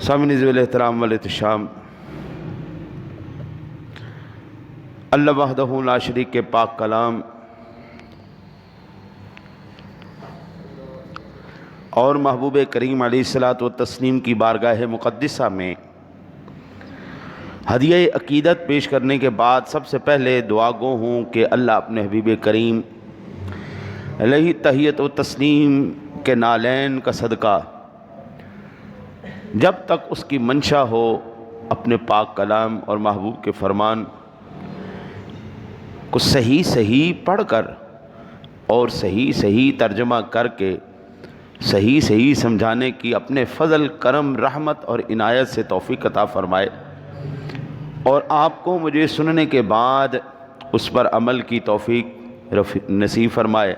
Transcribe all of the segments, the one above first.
سامعین ذوی الاحترام والاحتشام، اللہ وحدہ لا شریک کے پاک کلام اور محبوب کریم علیہ الصلوۃ والتسلیم کی بارگاہ مقدسہ میں ہدیہ عقیدت پیش کرنے کے بعد سب سے پہلے دعا گو ہوں کہ اللہ اپنے حبیب کریم علیہ تحیت و تسلیم کے نالین کا صدقہ جب تک اس کی منشا ہو اپنے پاک کلام اور محبوب کے فرمان کو صحیح پڑھ کر اور صحیح ترجمہ کر کے صحیح سمجھانے کی اپنے فضل کرم رحمت اور عنایت سے توفیق عطا فرمائے، اور آپ کو مجھے سننے کے بعد اس پر عمل کی توفیق نصیب فرمائے،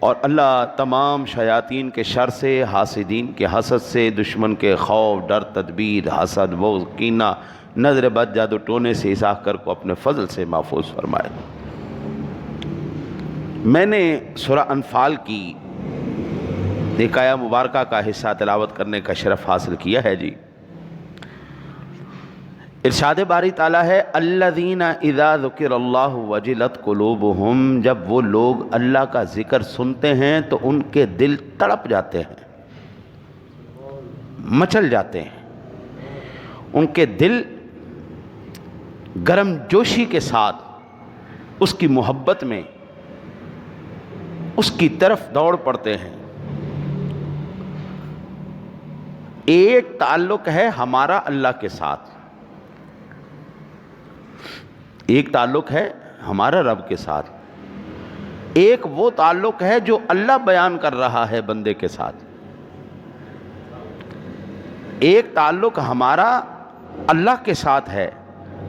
اور اللہ تمام شیاطین کے شر سے، حاسدین کے حسد سے، دشمن کے خوف ڈر تدبیر حسد بغض کینہ نظر بد جادو ٹونے سے اس آخر کو اپنے فضل سے محفوظ فرمائے۔ میں نے سورہ انفال کی ایک آیہ مبارکہ کا حصہ تلاوت کرنے کا شرف حاصل کیا ہے جی۔ ارشاد باری تعالیٰ ہے الذین اذا ذکر اللہ وجلت قلوبہم، جب وہ لوگ اللہ کا ذکر سنتے ہیں تو ان کے دل تڑپ جاتے ہیں، مچل جاتے ہیں، ان کے دل گرم جوشی کے ساتھ اس کی محبت میں اس کی طرف دوڑ پڑتے ہیں۔ ایک تعلق ہے ہمارا اللہ کے ساتھ، ایک تعلق ہے ہمارا رب کے ساتھ، ایک وہ تعلق ہے جو اللہ بیان کر رہا ہے بندے کے ساتھ۔ ایک تعلق ہمارا اللہ کے ساتھ ہے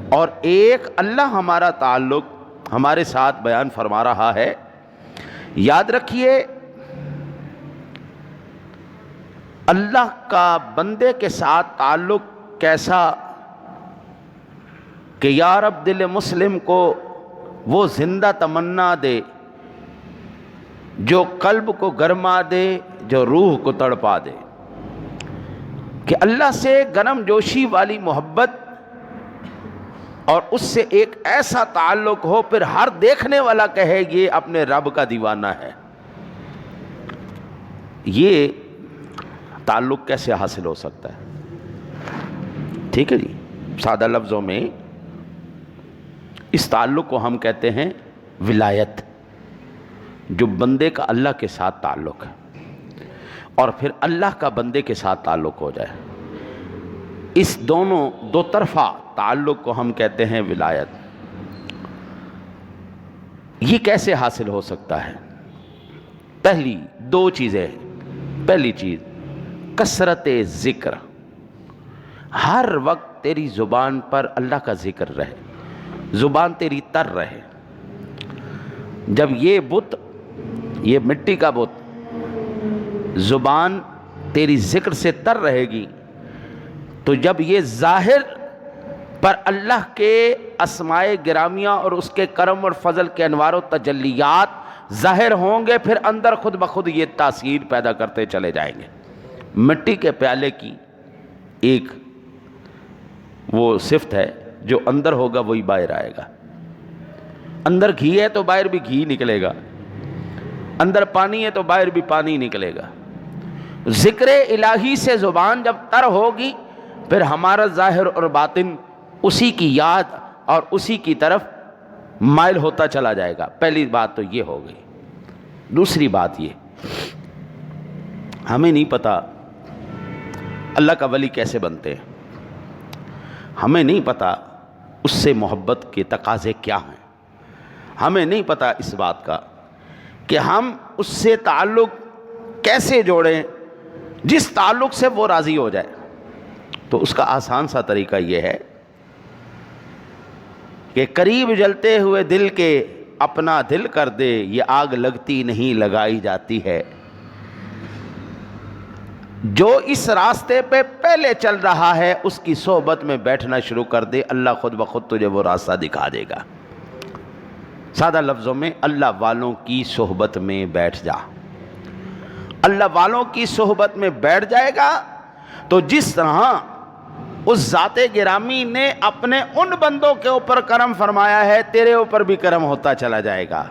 اور ایک اللہ ہمارا تعلق ہمارے ساتھ بیان فرما رہا ہے۔ یاد رکھیے اللہ کا بندے کے ساتھ تعلق کیسا کہ یا رب دل مسلم کو وہ زندہ تمنا دے جو قلب کو گرما دے، جو روح کو تڑپا دے، کہ اللہ سے گرم جوشی والی محبت اور اس سے ایک ایسا تعلق ہو پھر ہر دیکھنے والا کہے یہ اپنے رب کا دیوانہ ہے۔ یہ تعلق کیسے حاصل ہو سکتا ہے؟ ٹھیک ہے جی، سادہ لفظوں میں اس تعلق کو ہم کہتے ہیں ولایت، جو بندے کا اللہ کے ساتھ تعلق ہے اور پھر اللہ کا بندے کے ساتھ تعلق ہو جائے، اس دو طرفہ تعلق کو ہم کہتے ہیں ولایت۔ یہ کیسے حاصل ہو سکتا ہے؟ پہلی دو چیزیں۔ پہلی چیز کثرت ذکر، ہر وقت تیری زبان پر اللہ کا ذکر رہے، زبان تیری تر رہے۔ جب یہ بت، یہ مٹی کا بت، زبان تیری ذکر سے تر رہے گی تو جب یہ ظاہر پر اللہ کے اسماء گرامیہ اور اس کے کرم اور فضل کے انوار و تجلیات ظاہر ہوں گے، پھر اندر خود بخود یہ تاثیر پیدا کرتے چلے جائیں گے۔ مٹی کے پیالے کی ایک وہ صفت ہے، جو اندر ہوگا وہی باہر آئے گا۔ اندر گھی ہے تو باہر بھی گھی نکلے گا، اندر پانی ہے تو باہر بھی پانی نکلے گا۔ ذکر الہی سے زبان جب تر ہوگی پھر ہمارا ظاہر اور باطن اسی کی یاد اور اسی کی طرف مائل ہوتا چلا جائے گا۔ پہلی بات تو یہ ہو گئی۔ دوسری بات یہ، ہمیں نہیں پتا اللہ کا ولی کیسے بنتے ہیں، ہمیں نہیں پتا اس سے محبت کے تقاضے کیا ہیں، ہمیں نہیں پتا اس بات کا کہ ہم اس سے تعلق کیسے جوڑیں جس تعلق سے وہ راضی ہو جائے۔ تو اس کا آسان سا طریقہ یہ ہے کہ قریب جلتے ہوئے دل کے اپنا دل کر دے، یہ آگ لگتی نہیں لگائی جاتی ہے۔ جو اس راستے پہ پہلے چل رہا ہے اس کی صحبت میں بیٹھنا شروع کر دے، اللہ خود بخود تجھے وہ راستہ دکھا دے گا۔ سادہ لفظوں میں اللہ والوں کی صحبت میں بیٹھ جا، اللہ والوں کی صحبت میں بیٹھ جائے گا تو جس طرح اس ذات گرامی نے اپنے ان بندوں کے اوپر کرم فرمایا ہے، تیرے اوپر بھی کرم ہوتا چلا جائے گا۔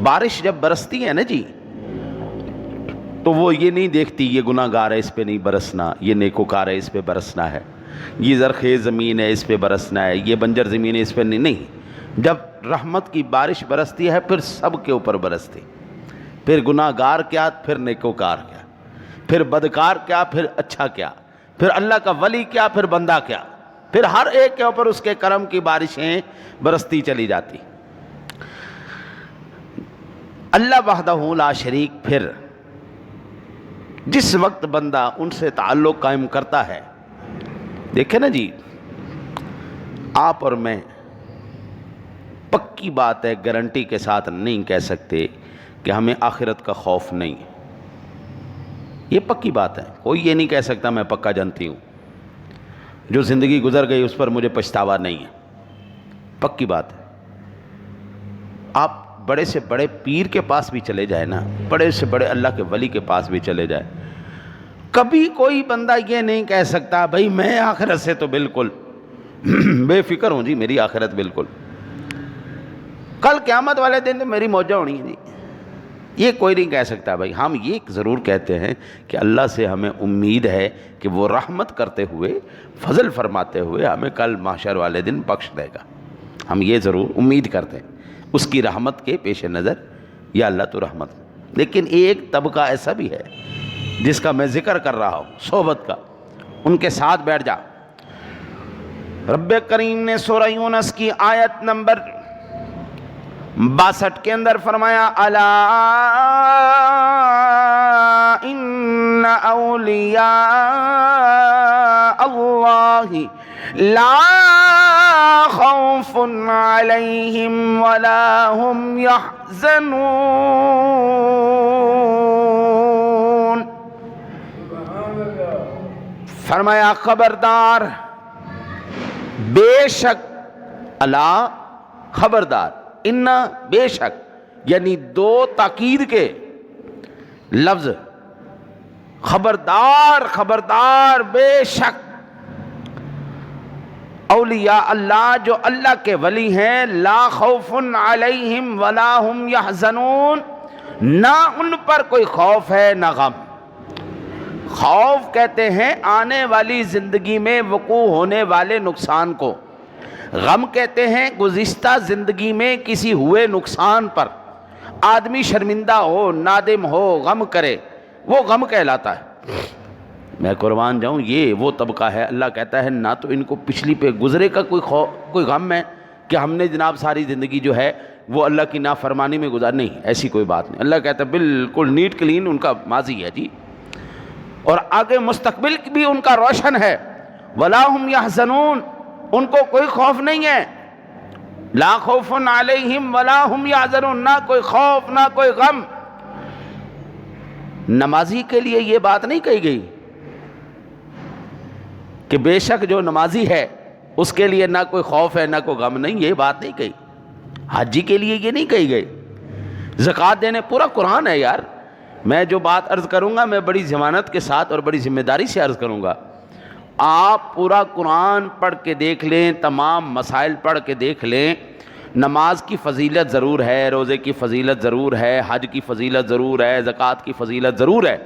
بارش جب برستی ہے نا جی، تو وہ یہ نہیں دیکھتی یہ گناہ گار ہے اس پہ نہیں برسنا، یہ نیکوکار ہے اس پہ برسنا ہے، یہ زرخیز زمین ہے اس پہ برسنا ہے، یہ بنجر زمین ہے اس پہ نہیں۔ جب رحمت کی بارش برستی ہے پھر سب کے اوپر برستی، پھر گناہ گار کیا، پھر نیکوکار کیا، پھر بدکار کیا، پھر اچھا کیا، پھر اللہ کا ولی کیا، پھر بندہ کیا، پھر ہر ایک کے اوپر اس کے کرم کی بارشیں برستی چلی جاتی۔ اللہ وحدہ لا شریک پھر جس وقت بندہ ان سے تعلق قائم کرتا ہے، دیکھیں نا جی، آپ اور میں پکی بات ہے، گارنٹی کے ساتھ نہیں کہہ سکتے کہ ہمیں آخرت کا خوف نہیں، یہ پکی بات ہے، کوئی یہ نہیں کہہ سکتا میں پکا جانتی ہوں، جو زندگی گزر گئی اس پر مجھے پچھتاوا نہیں ہے، پکی بات ہے۔ آپ بڑے سے بڑے پیر کے پاس بھی چلے جائیں نا، بڑے سے بڑے اللہ کے ولی کے پاس بھی چلے جائیں، کبھی کوئی بندہ یہ نہیں کہہ سکتا بھائی میں آخرت سے تو بالکل بے فکر ہوں جی، میری آخرت بالکل، کل قیامت والے دن میری موجہ ہونی ہے جی، یہ کوئی نہیں کہہ سکتا بھائی۔ ہم یہ ضرور کہتے ہیں کہ اللہ سے ہمیں امید ہے کہ وہ رحمت کرتے ہوئے، فضل فرماتے ہوئے ہمیں کل محشر والے دن بخش دے گا، ہم یہ ضرور امید کرتے ہیں اس کی رحمت کے پیش نظر، یا اللہ تو رحمت۔ لیکن ایک طبقہ ایسا بھی ہے جس کا میں ذکر کر رہا ہوں، صحبت کا، ان کے ساتھ بیٹھ جا۔ رب کریم نے سورہ یونس کی آیت نمبر 62 کے اندر فرمایا، الا ان اولیاء اللہ لا خوف علیہم ولا هم يحزنون۔ فرمایا خبردار، بے شک، الا خبردار، ان بے شک، یعنی دو تاکید کے لفظ، خبردار خبردار، بے شک، اولیاء اللہ جو اللہ کے ولی ہیں، لا خوف علیہم ولا هم يحزنون، نہ ان پر کوئی خوف ہے نہ غم۔ خوف کہتے ہیں آنے والی زندگی میں وقوع ہونے والے نقصان کو، غم کہتے ہیں گزشتہ زندگی میں کسی ہوئے نقصان پر آدمی شرمندہ ہو، نادم ہو، غم کرے، وہ غم کہلاتا ہے۔ میں قربان جاؤں، یہ وہ طبقہ ہے، اللہ کہتا ہے نہ تو ان کو پچھلی پہ گزرے کا کوئی غم ہے کہ ہم نے جناب ساری زندگی جو ہے وہ اللہ کی نافرمانی میں گزار، نہیں، ایسی کوئی بات نہیں۔ اللہ کہتا ہے بالکل نیٹ کلین ان کا ماضی ہے جی، اور آگے مستقبل بھی ان کا روشن ہے۔ ولا هم يحزنون، ان کو کوئی خوف نہیں ہے، لا خوف علیہم ولا هم يحزنون، نہ کوئی خوف نہ کوئی غم۔ نمازی کے لیے یہ بات نہیں کہی گئی کہ بے شک جو نمازی ہے اس کے لیے نہ کوئی خوف ہے نہ کوئی غم، نہیں، یہ بات نہیں کہی۔ حاجی کے لیے یہ نہیں کہی گئی۔ زکوٰۃ دینے، پورا قرآن ہے یار، میں جو بات عرض کروں گا میں بڑی ضمانت کے ساتھ اور بڑی ذمہ داری سے عرض کروں گا۔ آپ پورا قرآن پڑھ کے دیکھ لیں، تمام مسائل پڑھ کے دیکھ لیں، نماز کی فضیلت ضرور ہے، روزے کی فضیلت ضرور ہے، حج کی فضیلت ضرور ہے، زکوٰۃ کی فضیلت ضرور ہے،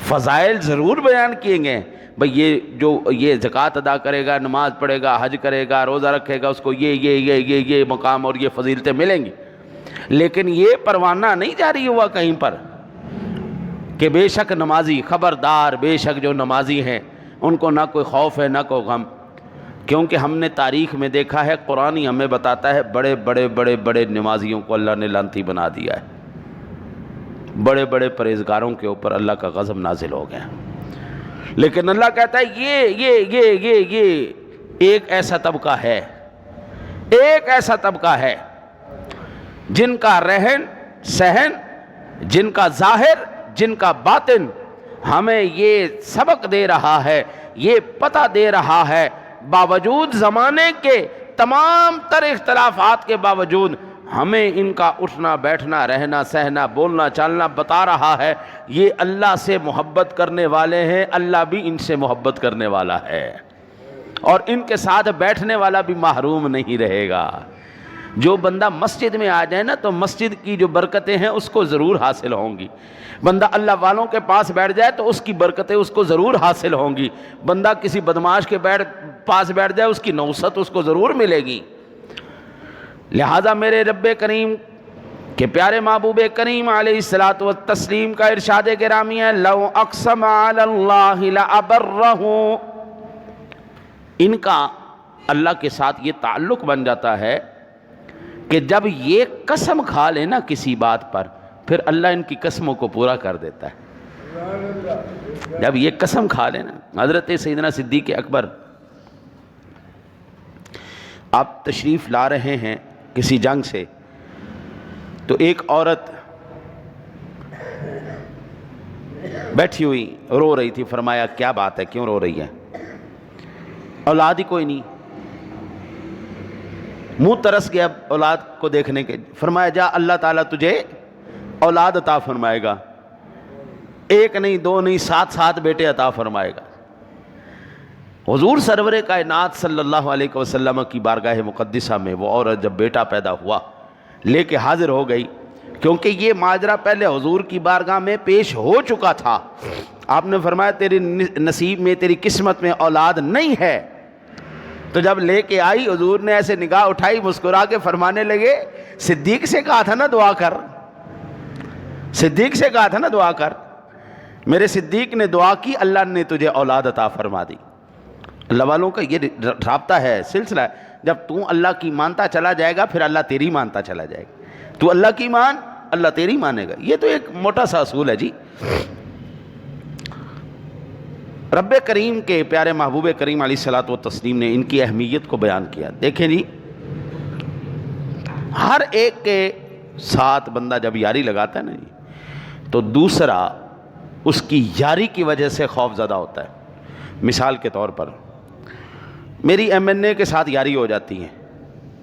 فضائل ضرور بیان کیے گئے، بھئی یہ جو یہ زکوٰۃ ادا کرے گا، نماز پڑھے گا، حج کرے گا، روزہ رکھے گا، اس کو یہ مقام اور یہ فضیلتیں ملیں گی۔ لیکن یہ پروانہ نہیں جاری ہوا کہیں پر کہ بے شک نمازی، خبردار، بے شک جو نمازی ہیں ان کو نہ کوئی خوف ہے نہ کوئی غم، کیونکہ ہم نے تاریخ میں دیکھا ہے، قرآن ہی ہمیں بتاتا ہے، بڑے بڑے بڑے بڑے نمازیوں کو اللہ نے لعنتی بنا دیا ہے، بڑے بڑے پرہیزگاروں کے اوپر اللہ کا غضب نازل ہو گیا۔ لیکن اللہ کہتا ہے یہ ایک ایسا طبقہ ہے، ایک ایسا طبقہ ہے جن کا رہن سہن، جن کا ظاہر، جن کا باطن ہمیں یہ سبق دے رہا ہے، یہ پتہ دے رہا ہے، باوجود زمانے کے تمام تر اختلافات کے باوجود ہمیں ان کا اٹھنا بیٹھنا رہنا سہنا بولنا چالنا بتا رہا ہے، یہ اللہ سے محبت کرنے والے ہیں، اللہ بھی ان سے محبت کرنے والا ہے، اور ان کے ساتھ بیٹھنے والا بھی محروم نہیں رہے گا۔ جو بندہ مسجد میں آ جائے نا تو مسجد کی جو برکتیں ہیں اس کو ضرور حاصل ہوں گی۔ بندہ اللہ والوں کے پاس بیٹھ جائے تو اس کی برکتیں اس کو ضرور حاصل ہوں گی۔ بندہ کسی بدمعاش کے پاس بیٹھ جائے اس کی نوست اس کو ضرور ملے گی۔ لہذا میرے رب کریم کے پیارے محبوب کریم علیہ الصلوۃ والتسلیم کا ارشاد گرامی ہے، لو اقسم علی اللہ لابرہ، ان کا اللہ کے ساتھ یہ تعلق بن جاتا ہے کہ جب یہ قسم کھا لے نا کسی بات پر، پھر اللہ ان کی قسموں کو پورا کر دیتا ہے۔ جب یہ قسم کھا لے نا، حضرت سیدنا صدیق اکبر آپ تشریف لا رہے ہیں کسی جنگ سے، تو ایک عورت بیٹھی ہوئی رو رہی تھی، فرمایا کیا بات ہے، کیوں رو رہی ہے؟ اولاد ہی کوئی نہیں، منہ ترس گیا اولاد کو دیکھنے کے، فرمایا جا اللہ تعالیٰ تجھے اولاد عطا فرمائے گا، ایک نہیں دو نہیں 7 بیٹے عطا فرمائے گا۔ حضور سرور کائنات صلی اللہ علیہ وسلم کی بارگاہ مقدسہ میں وہ عورت جب بیٹا پیدا ہوا لے کے حاضر ہو گئی، کیونکہ یہ ماجرا پہلے حضور کی بارگاہ میں پیش ہو چکا تھا۔ آپ نے فرمایا تیری نصیب میں تیری قسمت میں اولاد نہیں ہے، تو جب لے کے آئی حضور نے ایسے نگاہ اٹھائی، مسکرا کے فرمانے لگے صدیق سے کہا تھا نا دعا کر، صدیق سے کہا تھا نا دعا کر، میرے صدیق نے دعا کی، اللہ نے تجھے اولاد عطا فرما دی۔ اللہ والوں کا یہ رابطہ ہے، سلسلہ ہے، جب تو اللہ کی مانتا چلا جائے گا پھر اللہ تیری مانتا چلا جائے گا، تو اللہ کی مان اللہ تیری مانے گا، یہ تو ایک موٹا سا اصول ہے جی۔ رب کریم کے پیارے محبوب کریم علیہ الصلوۃ والتسلیم نے ان کی اہمیت کو بیان کیا۔ دیکھیں جی، ہر ایک کے ساتھ بندہ جب یاری لگاتا ہے نا جی، تو دوسرا اس کی یاری کی وجہ سے خوف زدہ ہوتا ہے۔ مثال کے طور پر میری MNA کے ساتھ یاری ہو جاتی ہے،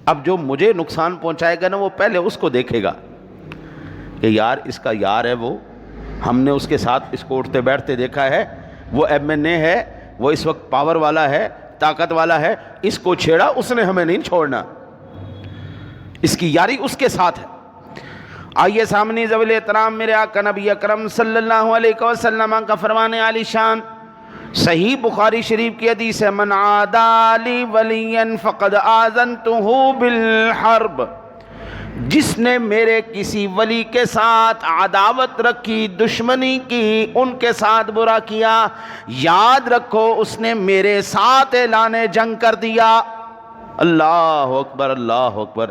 اب جو مجھے نقصان پہنچائے گا نا وہ پہلے اس کو دیکھے گا کہ یار اس کا یار ہے وہ، ہم نے اس کے ساتھ اس کو اٹھتے بیٹھتے دیکھا ہے، وہ MNA ہے، وہ اس وقت پاور والا ہے، طاقت والا ہے، اس کو چھیڑا اس نے ہمیں نہیں چھوڑنا، اس کی یاری اس کے ساتھ ہے۔ آئیے سامنے ذویل احترام میرے آقا نبی اکرم صلی اللہ علیہ وسلم کا فرمان عالی شان، صحیح بخاری شریف کی حدیث ہے، من عادی لی ولیا فقد آذنتہ بالحرب، جس نے میرے کسی ولی کے ساتھ عداوت رکھی، دشمنی کی، ان کے ساتھ برا کیا، یاد رکھو اس نے میرے ساتھ اعلان جنگ کر دیا۔ اللہ اکبر، اللہ اکبر۔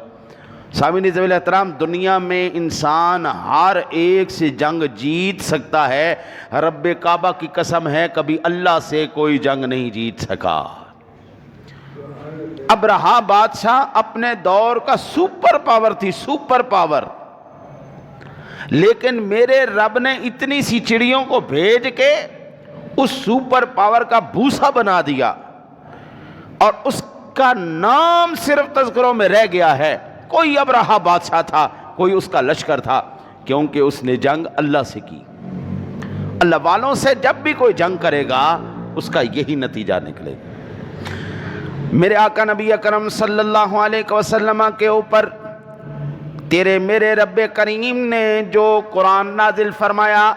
سامعین ذویل احترام، دنیا میں انسان ہر ایک سے جنگ جیت سکتا ہے، رب کعبہ کی قسم ہے کبھی اللہ سے کوئی جنگ نہیں جیت سکا۔ ابرہہ بادشاہ اپنے دور کا سپر پاور تھی، سپر پاور، لیکن میرے رب نے اتنی سی چڑیوں کو بھیج کے اس سپر پاور کا بھوسا بنا دیا، اور اس کا نام صرف تذکروں میں رہ گیا ہے۔ کوئی ابرہہ بادشاہ تھا، کوئی اس کا لشکر تھا، کیونکہ اس نے جنگ اللہ سے کی۔ اللہ والوں سے جب بھی کوئی جنگ کرے گا اس کا یہی نتیجہ نکلے گا۔ میرے آقا نبی اکرم صلی اللہ علیہ وسلم کے اوپر تیرے میرے رب کریم نے جو قرآن نازل فرمایا،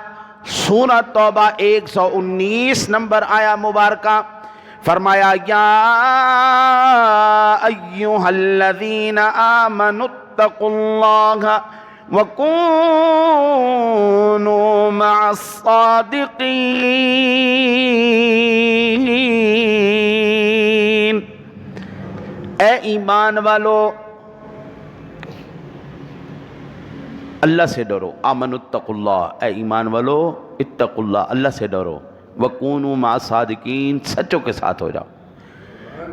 سورہ توبہ 119 نمبر آیا مبارکہ، فرمایا یا ایھا الذین آمنوا اتقوا اللہ وَكُونُوا مَعَ الصَّادِقِينَ۔ اے ایمان والو اللہ سے ڈرو، آمنوا اتقوا اللہ، اے ایمان والو اتقوا اللہ، اللہ سے ڈرو، وَكُونُوا مَعَ الصَّادِقِينَ، سچوں کے ساتھ ہو جاؤ،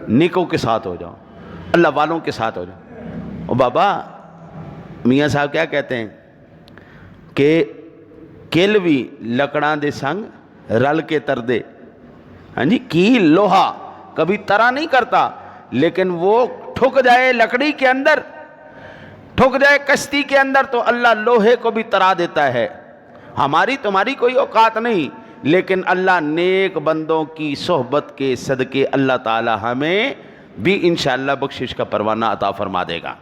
نیکوں کے ساتھ ہو جاؤ، اللہ والوں کے ساتھ ہو جاؤ۔ اور بابا میاں صاحب کیا کہتے ہیں کہ کیلوی لکڑاں دے سنگ رل کے تر دے، ہاں جی، کیل لوہا کبھی طرح نہیں کرتا، لیکن وہ ٹھک جائے لکڑی کے اندر ٹھک جائے کشتی کے اندر تو اللہ لوہے کو بھی ترا دیتا ہے. ہماری تمہاری کوئی اوقات نہیں، لیکن اللہ نیک بندوں کی صحبت کے صدقے اللہ تعالی ہمیں بھی انشاءاللہ بخشش کا پروانہ عطا فرما دے گا.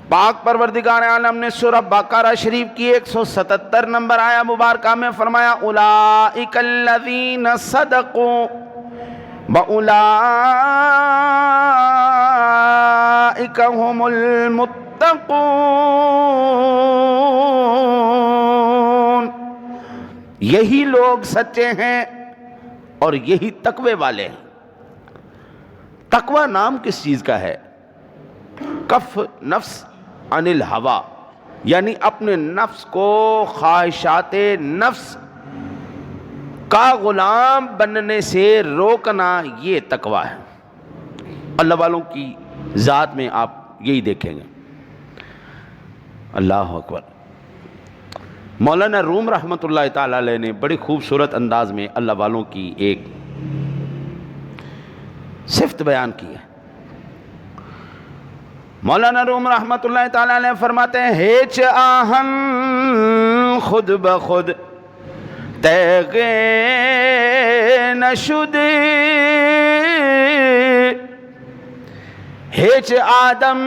پاک پروردگار عالم نے سورہ بقرہ شریف کی 177 نمبر آیا مبارکہ میں فرمایا اولئک الذین صدقوا وَأُولَئِكَ هُمُ الْمُتَّقُونَ. یہی لوگ سچے ہیں اور یہی تقوی والے ہیں. تقوی نام کس چیز کا ہے؟ کف نفس عن الہوا، یعنی اپنے نفس کو خواہشات نفس کا غلام بننے سے روکنا، یہ تقوی ہے. اللہ والوں کی ذات میں آپ یہی دیکھیں گے. اللہ اکبر. مولانا روم رحمۃ اللہ تعالی علیہ نے بڑی خوبصورت انداز میں اللہ والوں کی ایک صفت بیان کی ہے. مولانا روم رحمۃ اللہ تعالی علیہ فرماتے ہیں ہیچ آہن خود بخود تیغ نشد، ہیچ آدم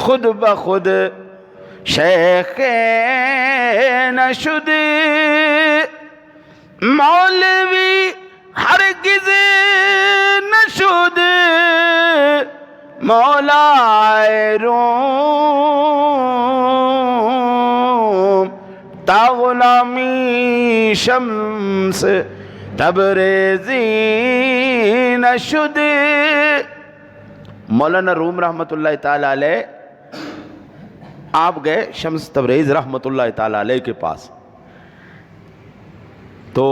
خود بخود شیخ نشد، مولوی ہرگز نشد مولا روم، تا غلامی شمس تبریزی نشد. مولانا روم رحمت اللہ تعالی علیہ آپ گئے شمس تبریز رحمت اللہ تعالی علیہ کے پاس. تو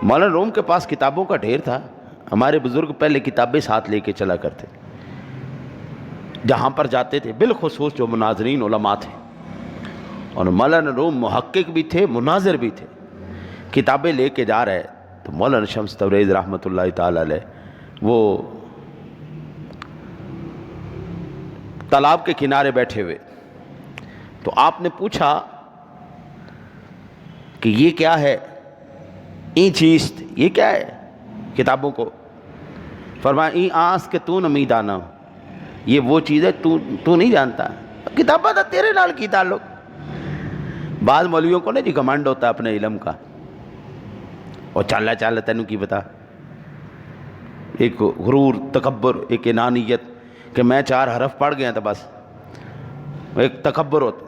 مولانا روم کے پاس کتابوں کا ڈھیر تھا. ہمارے بزرگ پہلے کتابیں ساتھ لے کے چلا کرتے، جہاں پر جاتے تھے بالخصوص جو مناظرین علماء تھے، اور مولانا روم محقق بھی تھے، مناظر بھی تھے. کتابیں لے کے جا رہے تو مولانا شمس تبریز رحمت اللہ تعالی علیہ وہ تالاب کے کنارے بیٹھے ہوئے. تو آپ نے پوچھا کہ یہ کیا ہے، این چیز یہ کیا ہے کتابوں کو؟ فرمایا این آس کہ تو نہ میدانا، یہ وہ چیز ہے تو نہیں جانتا. کتابہ تھا تیرے نال کی تعلق. بعض مولویوں کو نا جی گھمنڈ ہوتا ہے اپنے علم کا، اور چالا چالا تینوں کی بتا، ایک غرور، تکبر، ایک انانیت کہ میں 4 حرف پڑھ گیا تھا بس، ایک تکبر ہوتا.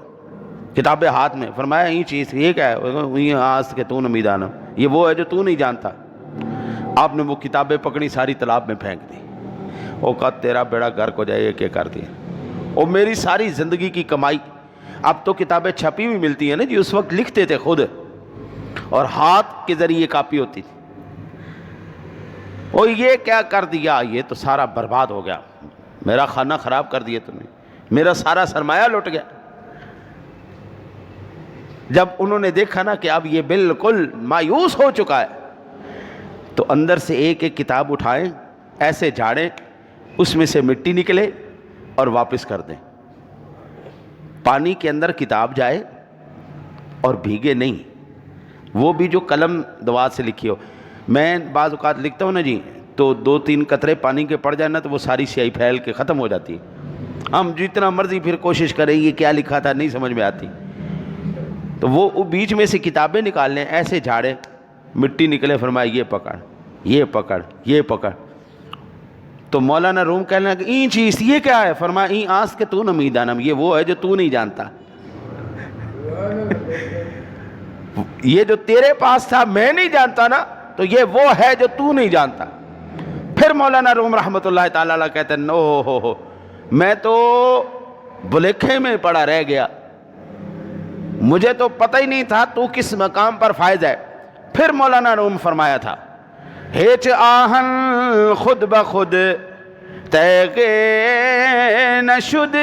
کتابیں ہاتھ میں. فرمایا یہ چیز یہ کیا ہے؟ آس کہ تو نہ میدانا، یہ وہ ہے جو تو نہیں جانتا. آپ نے وہ کتابیں پکڑی، ساری تالاب میں پھینک دی. وہ کہا تیرا بیڑا گھر کو جائے، یہ کیا کر دیا؟ اور میری ساری زندگی کی کمائی. اب تو کتابیں چھپی ہوئی ملتی ہیں نا جی، اس وقت لکھتے تھے خود اور ہاتھ کے ذریعے کاپی ہوتی تھی. اور یہ کیا کر دیا؟ یہ تو سارا برباد ہو گیا، میرا کھانا خراب کر دیا تم نے، میرا سارا سرمایہ لٹ گیا. جب انہوں نے دیکھا نا کہ اب یہ بالکل مایوس ہو چکا ہے، تو اندر سے ایک ایک کتاب اٹھائیں، ایسے جھاڑیں، اس میں سے مٹی نکلے اور واپس کر دیں. پانی کے اندر کتاب جائے اور بھیگے نہیں، وہ بھی جو قلم دوات سے لکھی ہو. میں بعض اوقات لکھتا ہوں نا جی، تو 2-3 قطرے پانی کے پڑ جائیں نا تو وہ ساری سیاہی پھیل کے ختم ہو جاتی ہے. ہم جتنا مرضی پھر کوشش کریں یہ کیا لکھا تھا نہیں سمجھ میں آتی. تو وہ بیچ میں سے کتابیں نکال لیں، ایسے جھاڑے، مٹی نکلے. فرمایا یہ پکڑ، یہ پکڑ، یہ پکڑ. تو مولانا روم کہنے لگا کہ این چیز یہ کیا ہے؟ فرمایا این آس کہ تو نہ میدانم، یہ وہ ہے جو تو نہیں جانتا. یہ جو تیرے پاس تھا میں نہیں جانتا نا، تو یہ وہ ہے جو تو نہیں جانتا. پھر مولانا روم رحمت اللہ تعالی علیہ کہتے ہیں نو ہو میں تو بلیکھے میں پڑا رہ گیا، مجھے تو پتہ ہی نہیں تھا تو کس مقام پر فائز ہے. پھر مولانا روم فرمایا تھا ہیچ آہن خود بخود تیغ نشد،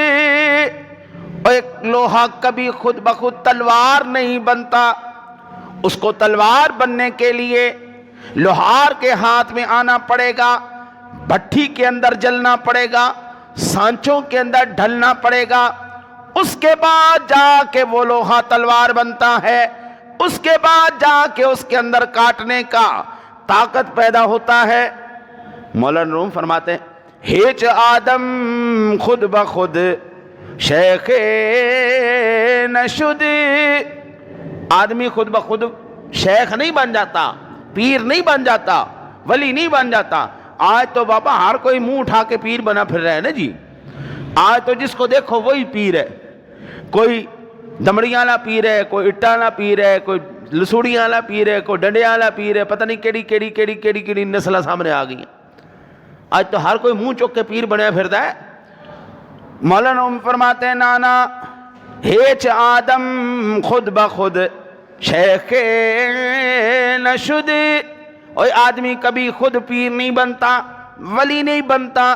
ایک لوہا کبھی خود بخود تلوار نہیں بنتا، اس کو تلوار بننے کے لیے لوہار کے ہاتھ میں آنا پڑے گا. بھٹی کے اندر جلنا پڑے گا، سانچوں کے اندر ڈھلنا پڑے گا، اس کے بعد جا کے وہ لوہا تلوار بنتا ہے، اس کے بعد جا کے اس کے اندر کاٹنے کا طاقت پیدا ہوتا ہے۔ مولانا روم فرماتے ہیں ہیچ آدم خود بخود شیخ نشد، آدمی خود بخود شیخ نہیں بن جاتا، پیر نہیں بن جاتا، ولی نہیں بن جاتا۔ آج تو بابا ہر کوئی منہ اٹھا کے پیر بنا پھر رہا ہے نا جی، آج تو جس کو دیکھو وہی پیر ہے، کوئی دمڑیاں والا پیر ہے، کوئی اٹا والا پیر ہے، کوئی لسوڑیاں والا پیر ہے، کوئی ڈنڈے والا پیر ہے، پتہ نہیں کیڑی نسلیں سامنے آ گئی ہیں۔ آج تو ہر کوئی منہ چک کے پیر بنیا پھرتا ہے۔ مولانا فرماتے ہیں نانا ہیچ آدم خود بخود شیخ نشد، اور آدمی کبھی خود پیر نہیں بنتا، ولی نہیں بنتا،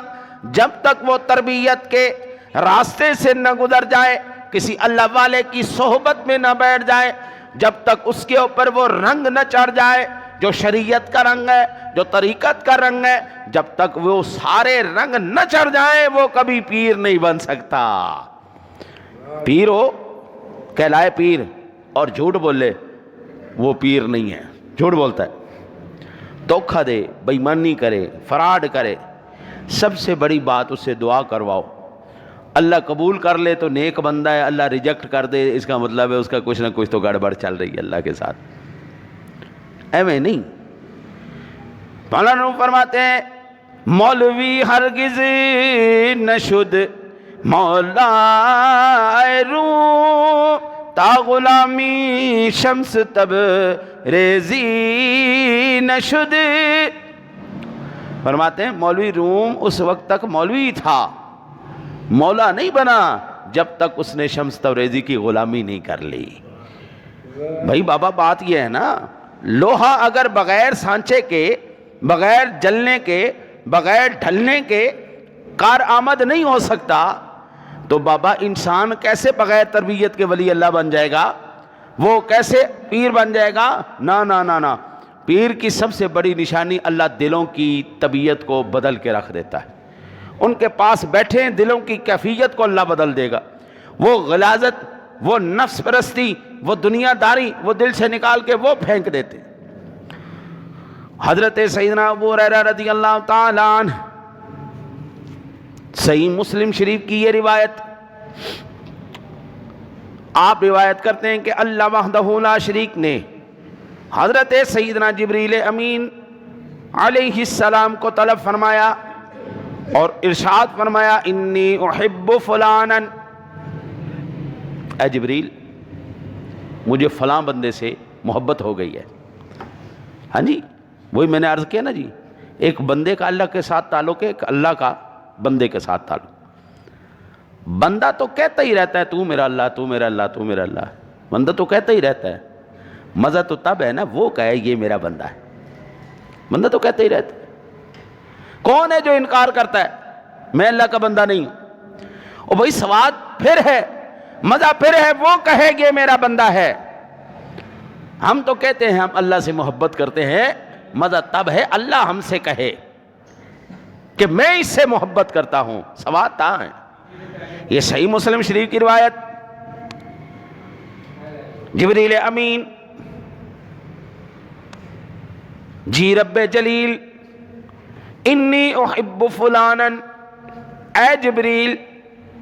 جب تک وہ تربیت کے راستے سے نہ گزر جائے، کسی اللہ والے کی صحبت میں نہ بیٹھ جائے، جب تک اس کے اوپر وہ رنگ نہ چڑھ جائے جو شریعت کا رنگ ہے، جو طریقت کا رنگ ہے، جب تک وہ سارے رنگ نہ چڑھ جائیں وہ کبھی پیر نہیں بن سکتا۔ پیر ہو کہلائے پیر اور جھوٹ بولے وہ پیر نہیں ہے، جھوٹ بولتا ہے، دھوکہ دے، بے ایمانی کرے، فراڈ کرے، سب سے بڑی بات اس سے دعا کرواؤ، اللہ قبول کر لے تو نیک بندہ ہے، اللہ ریجیکٹ کر دے اس کا مطلب ہے اس کا کچھ نہ کچھ تو گڑبڑ چل رہی ہے اللہ کے ساتھ، ایویں نہیں۔ مولانا فرماتے ہیں مولوی ہرگز نشد مولا روم تا غلامی شمس تب ریزی نشد، فرماتے ہیں مولوی روم اس وقت تک مولوی تھا، مولا نہیں بنا جب تک اس نے شمس تبریزی کی غلامی نہیں کر لی۔ بھائی بابا بات یہ ہے نا، لوہا اگر بغیر سانچے کے، بغیر جلنے کے، بغیر ڈھلنے کے کارآمد نہیں ہو سکتا، تو بابا انسان کیسے بغیر تربیت کے ولی اللہ بن جائے گا؟ وہ کیسے پیر بن جائے گا؟ نا نا نا نا، پیر کی سب سے بڑی نشانی اللہ دلوں کی طبیعت کو بدل کے رکھ دیتا ہے، ان کے پاس بیٹھے دلوں کی کیفیت کو اللہ بدل دے گا، وہ غلاظت، وہ نفس پرستی، وہ دنیا داری وہ دل سے نکال کے وہ پھینک دیتے۔ حضرت سیدنا ابو ہریرہ رضی اللہ تعالیٰ عنہ، صحیح مسلم شریف کی یہ روایت، آپ روایت کرتے ہیں کہ اللہ وحدہ لا شریک نے حضرت سیدنا جبریل امین علیہ السلام کو طلب فرمایا اور ارشاد فرمایا انی احب فلانا، اے جبریل مجھے فلاں بندے سے محبت ہو گئی ہے۔ ہاں جی، وہی میں نے عرض کیا نا جی، ایک بندے کا اللہ کے ساتھ تعلق ہے، ایک اللہ کا بندے کے ساتھ تعلق۔ بندہ تو کہتا ہی رہتا ہے تو میرا اللہ، تو میرا اللہ، تو میرا اللہ، بندہ تو کہتا ہی رہتا ہے، مزہ تو تب ہے نا وہ کہے یہ میرا بندہ ہے، بندہ تو کہتا ہی رہتا ہے۔ کون ہے جو انکار کرتا ہے میں اللہ کا بندہ نہیں ہوں؟ اور بھائی سواد پھر ہے، مزہ پھر ہے، وہ کہے یہ میرا بندہ ہے۔ ہم تو کہتے ہیں ہم اللہ سے محبت کرتے ہیں، مزہ تب ہے اللہ ہم سے کہے کہ میں اس سے محبت کرتا ہوں، سواد تا ہے۔ یہ صحیح مسلم شریف کی روایت، جبریل امین جی رب جلیل انی احب فلانا، اے جبریل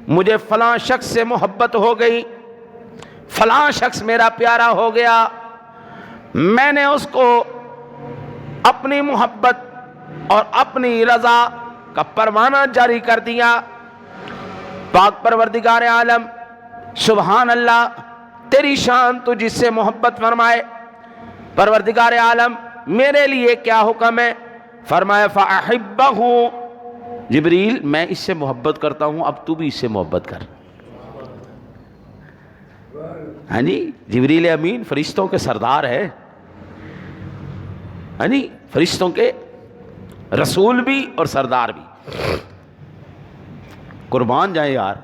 مجھے فلاں شخص سے محبت ہو گئی، فلاں شخص میرا پیارا ہو گیا، میں نے اس کو اپنی محبت اور اپنی رضا کا پروانہ جاری کر دیا۔ پاک پروردگار عالم سبحان اللہ، تیری شان تو جس سے محبت فرمائے، پروردگار عالم میرے لیے کیا حکم ہے؟ فرمایا فَأَحِبَّهُ، جبریل میں اس سے محبت کرتا ہوں، اب تو بھی اس سے محبت کر۔ ہاں جی، جبریل امین فرشتوں کے سردار ہے، ہاں جی، فرشتوں کے رسول بھی اور سردار بھی۔ قربان جائیں یار،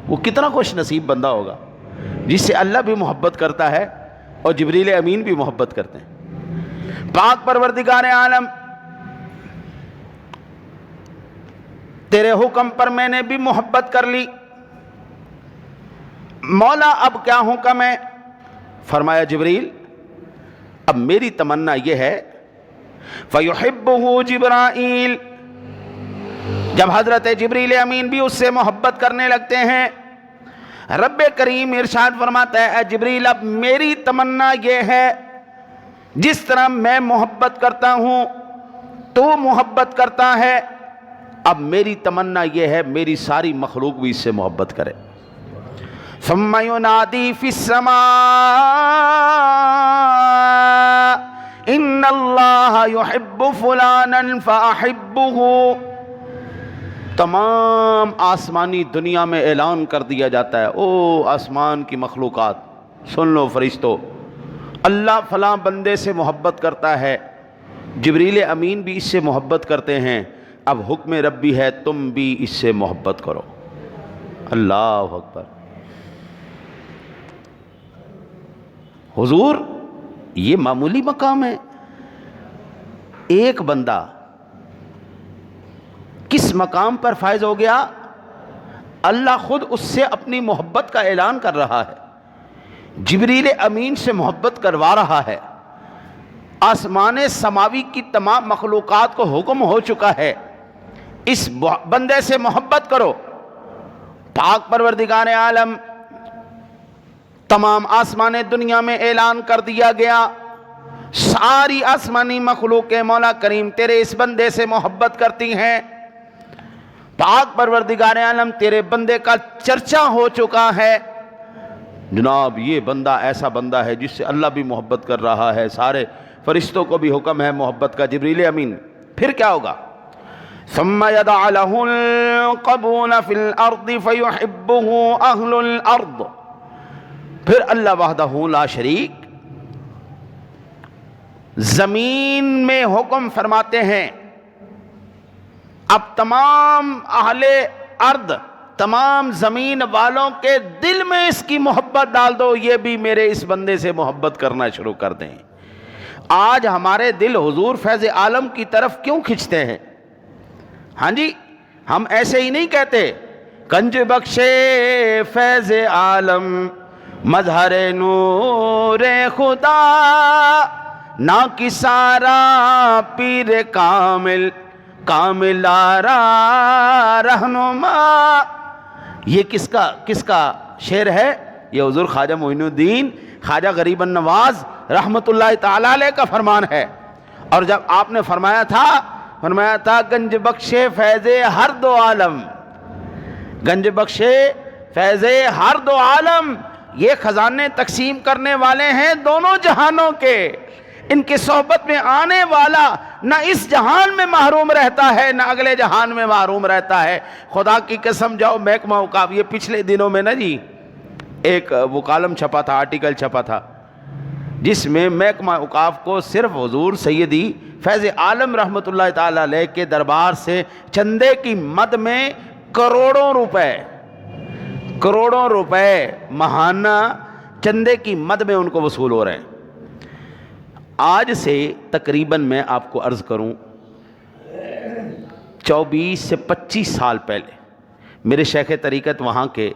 وہ کتنا خوش نصیب بندہ ہوگا جس سے اللہ بھی محبت کرتا ہے اور جبریل امین بھی محبت کرتے ہیں۔ پاک پروردگار عالم تیرے حکم پر میں نے بھی محبت کر لی، مولا اب کیا حکم ہے؟ فرمایا جبریل اب میری تمنا یہ ہے فَيُحِبُّهُ جِبْرَائِيل، جب حضرت جبریل امین بھی اس سے محبت کرنے لگتے ہیں، رب کریم ارشاد فرماتا ہے اے جبریل اب میری تمنا یہ ہے جس طرح میں محبت کرتا ہوں تو محبت کرتا ہے، اب میری تمنا یہ ہے میری ساری مخلوق بھی اس سے محبت کرے۔ ثم ينادي في السماء ان اللہ يحب فلانا فاحبه، تمام آسمانی دنیا میں اعلان کر دیا جاتا ہے، او آسمان کی مخلوقات سن لو فرشتو، اللہ فلاں بندے سے محبت کرتا ہے، جبریل امین بھی اس سے محبت کرتے ہیں، اب حکم ربی ہے تم بھی اس سے محبت کرو۔ اللہ اکبر۔ حضور یہ معمولی مقام ہے، ایک بندہ کس مقام پر فائز ہو گیا؟ اللہ خود اس سے اپنی محبت کا اعلان کر رہا ہے، جبریل امین سے محبت کروا رہا ہے، آسمان سماوی کی تمام مخلوقات کو حکم ہو چکا ہے اس بندے سے محبت کرو۔ پاک پروردگار عالم تمام آسمان دنیا میں اعلان کر دیا گیا، ساری آسمانی مخلوق مولا کریم تیرے اس بندے سے محبت کرتی ہیں، پاک پروردگار عالم تیرے بندے کا چرچا ہو چکا ہے، جناب یہ بندہ ایسا بندہ ہے جس سے اللہ بھی محبت کر رہا ہے، سارے فرشتوں کو بھی حکم ہے محبت کا، جبریل امین۔ پھر کیا ہوگا؟ ثم يدع له القبول في الارض فيحبه اهل الارض، پھر اللہ وحدہ لا شریک زمین میں حکم فرماتے ہیں اب تمام اہل ارض، تمام زمین والوں کے دل میں اس کی محبت ڈال دو، یہ بھی میرے اس بندے سے محبت کرنا شروع کر دیں۔ آج ہمارے دل حضور فیض عالم کی طرف کیوں کھنچتے ہیں؟ ہاں جی، ہم ایسے ہی نہیں کہتے گنج بخشے فیض عالم مظہر نور خدا نا کی سارا پیر کامل کامل آرا رہنما، یہ کس کا شعر ہے؟ یہ حضور خواجہ معین الدین خواجہ غریب النواز رحمت اللہ تعالی علیہ کا فرمان ہے۔ اور جب آپ نے فرمایا تھا گنج بخشے فیض ہر دو عالم، گنج بخشے فیض ہر دو عالم، یہ خزانے تقسیم کرنے والے ہیں دونوں جہانوں کے، ان کی صحبت میں آنے والا نہ اس جہان میں محروم رہتا ہے نہ اگلے جہان میں محروم رہتا ہے۔ خدا کی قسم جاؤ محکمہ اوقاف، یہ پچھلے دنوں میں نا جی ایک وہ کالم چھپا تھا، آرٹیکل چھپا تھا، جس میں محکمہ اوقاف کو صرف حضور سیدی فیض عالم رحمت اللہ تعالی علیہ کے دربار سے چندے کی مد میں کروڑوں روپے ماہانہ چندے کی مد میں ان کو وصول ہو رہے ہیں۔ آج سے تقریباً میں آپ کو عرض کروں 24 سے 25 سال پہلے میرے شیخ طریقت وہاں کے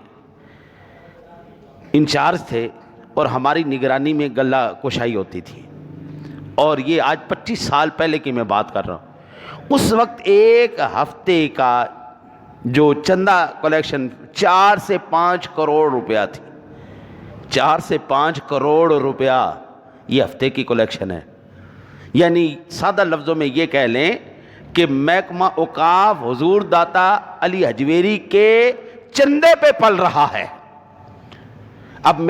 انچارج تھے اور ہماری نگرانی میں گلہ کشائی ہوتی تھی، اور یہ آج 25 سال پہلے کی میں بات کر رہا ہوں۔ اس وقت ایک ہفتے کا جو چندہ کلیکشن 4 سے 5 کروڑ روپیہ تھی، 4 سے 5 کروڑ روپیہ یہ ہفتے کی کلیکشن ہے۔ یعنی سادہ لفظوں میں یہ کہہ لیں کہ محکمہ اوقاف حضور داتا علی حجویری کے چندے پہ پل رہا ہے۔ اب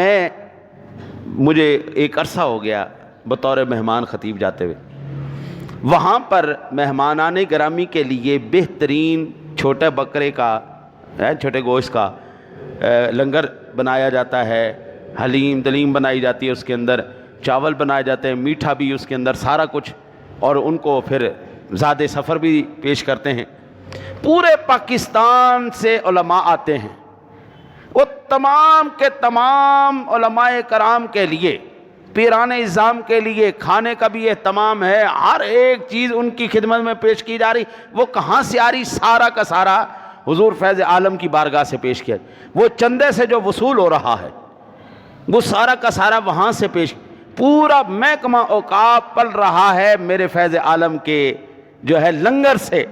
مجھے ایک عرصہ ہو گیا بطور مہمان خطیب جاتے ہوئے، وہاں پر مہمانان گرامی کے لیے بہترین چھوٹے بکرے کا چھوٹے گوشت کا لنگر بنایا جاتا ہے، حلیم دلیم بنائی جاتی ہے، اس کے اندر چاول بنائے جاتے ہیں، میٹھا بھی اس کے اندر سارا کچھ، اور ان کو پھر زاد سفر بھی پیش کرتے ہیں۔ پورے پاکستان سے علماء آتے ہیں، وہ تمام کے تمام علماء کرام کے لیے پیران اعظام کے لیے کھانے کا بھی اہتمام ہے، ہر ایک چیز ان کی خدمت میں پیش کی جا رہی. وہ کہاں سے آ رہی؟ سارا کا سارا حضور فیض عالم کی بارگاہ سے پیش کیا. وہ چندے سے جو وصول ہو رہا ہے وہ سارا کا سارا وہاں سے پیش، پورا محکمہ اوقاف پل رہا ہے میرے فیض عالم کے جو ہے لنگر سے.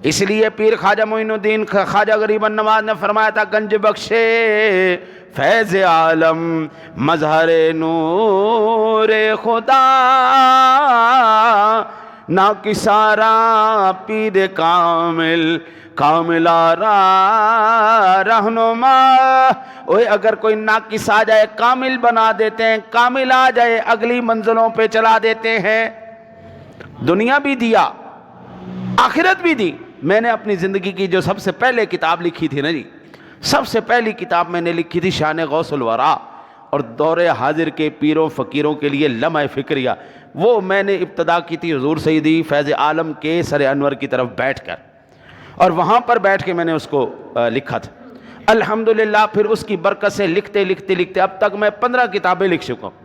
اس لیے پیر خواجہ معین الدین خواجہ غریب النواز نے فرمایا تھا، گنج بخشے فیض عالم مظہر نور خدا، نا کسارا پیر کامل کامل آرا رہنما. اوے اگر کوئی ناقص آ جائے کامل بنا دیتے ہیں، کامل آ جائے اگلی منزلوں پہ چلا دیتے ہیں. دنیا بھی دیا، آخرت بھی دی. میں نے اپنی زندگی کی جو سب سے پہلے کتاب لکھی تھی نا جی، سب سے پہلی کتاب میں نے لکھی تھی شان غوث الورا اور دور حاضر کے پیروں فقیروں کے لیے لمحہ فکریہ. وہ میں نے ابتدا کی تھی حضور سیدی فیض عالم کے سر انور کی طرف بیٹھ کر، اور وہاں پر بیٹھ کے میں نے اس کو لکھا تھا. الحمدللہ پھر اس کی برکت سے لکھتے لکھتے لکھتے اب تک میں 15 کتابیں لکھ چکا ہوں.